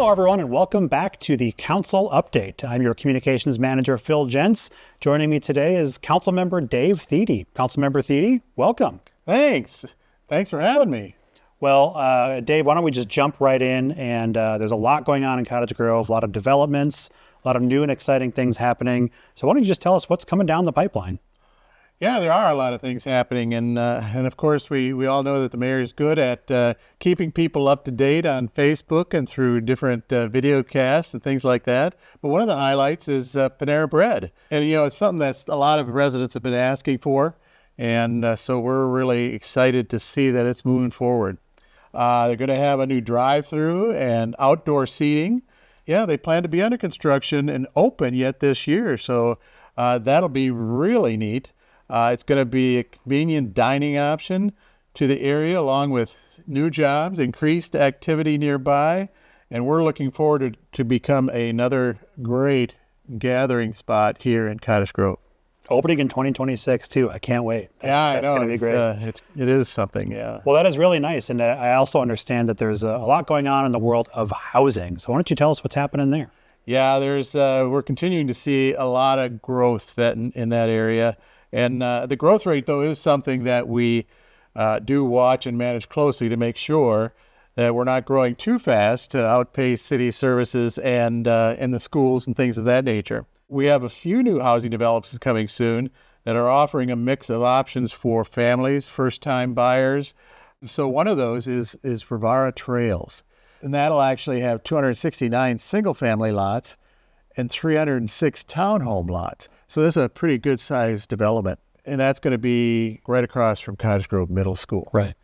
Hello, everyone, and welcome back to the Council Update. I'm your Communications Manager, Phil Gents. Joining me today is Councilmember Dave Thiede. Councilmember Thiede, welcome. Thanks for having me. Well, Dave, why don't we just jump right in? And there's a lot going on in Cottage Grove, a lot of developments, a lot of new and exciting things happening. So why don't you just tell us what's coming down the pipeline? Yeah, there are a lot of things happening, and of course we all know that the mayor is good at keeping people up to date on Facebook and through different video casts and things like that. But one of the highlights is Panera Bread, and it's something that a lot of residents have been asking for, and so we're really excited to see that it's moving forward. They're going to have a new drive-through and outdoor seating. Yeah, they plan to be under construction and open yet this year, so that'll be really neat. It's going to be a convenient dining option to the area, along with new jobs, increased activity nearby, and we're looking forward to become another great gathering spot here in Cottage Grove. Opening in 2026, too. I can't wait. Yeah, I know. That's going to be great. It is something, yeah. Well, that is really nice, and I also understand that there's a lot going on in the world of housing. So why don't you tell us what's happening there? Yeah, we're continuing to see a lot of growth in that area. And the growth rate, though, is something that we do watch and manage closely to make sure that we're not growing too fast to outpace city services and in the schools and things of that nature. We have a few new housing developments coming soon that are offering a mix of options for families, first-time buyers. So one of those is Ravara Trails, and that'll actually have 269 single-family lots and 306 townhome lots. So this is a pretty good-sized development, and that's going to be right across from Cottage Grove Middle School. Right.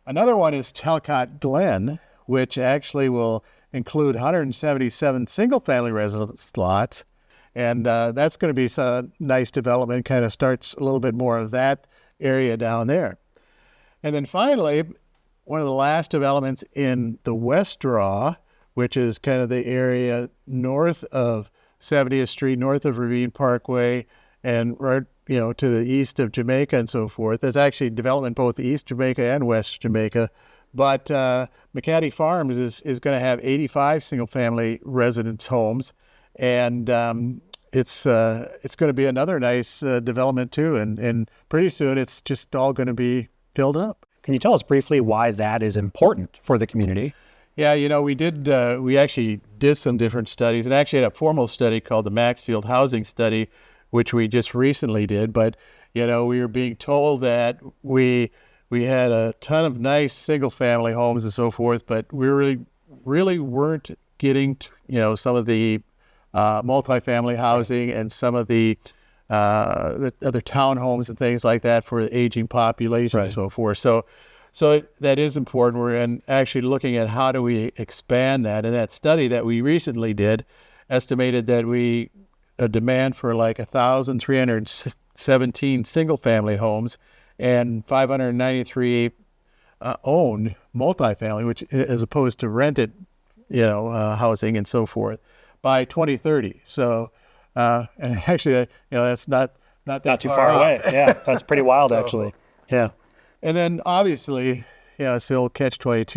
Another one is Talcott Glen, which actually will include 177 single-family residence lots, and that's going to be a nice development. Kind of starts a little bit more of that area down there. And then finally, one of the last developments in the West Draw, which is kind of the area north of 70th Street, north of Ravine Parkway, and right, to the east of Jamaica and so forth. There's actually development both East Jamaica and West Jamaica. But McHattie Farms is going to have 85 single-family residence homes, and it's going to be another nice development too. And pretty soon it's just all going to be filled up. Can you tell us briefly why that is important for the community? Yeah, we actually did some different studies, and actually had a formal study called the Maxfield Housing Study, which we just recently did. But, we were being told that we had a ton of nice single-family homes and so forth, but we really weren't getting, some of the multifamily housing and some of the other townhomes and things like that for the aging population and so forth. So that is important. We're actually looking at how do we expand that. And that study that we recently did estimated that a demand for like 1,317 single-family homes and 593 owned multifamily, which as opposed to rented, housing and so forth by 2030. So, and actually, that's not too far away. Yeah, that's pretty wild, actually. Yeah. And then obviously, it's the old catch-22.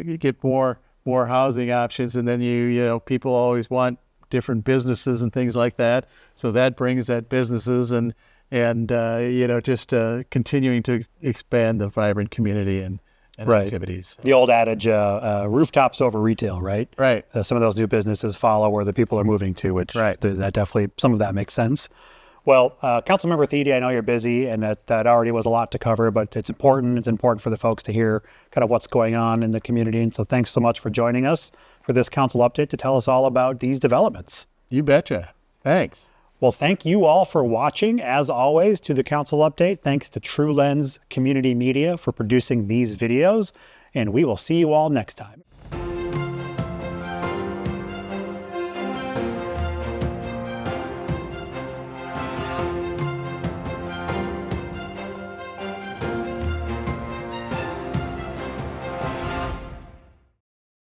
You get more housing options, and then people always want different businesses and things like that. So that brings that businesses and just continuing to expand the vibrant community and activities. The old adage, rooftops over retail, right? Right. Some of those new businesses follow where the people are moving to, which that definitely, some of that makes sense. Well, Councilmember Thiede, I know you're busy, and that already was a lot to cover, but it's important. It's important for the folks to hear kind of what's going on in the community. And so thanks so much for joining us for this council update to tell us all about these developments. You betcha. Thanks. Well, thank you all for watching, as always, to the council update. Thanks to TrueLens Community Media for producing these videos, and we will see you all next time.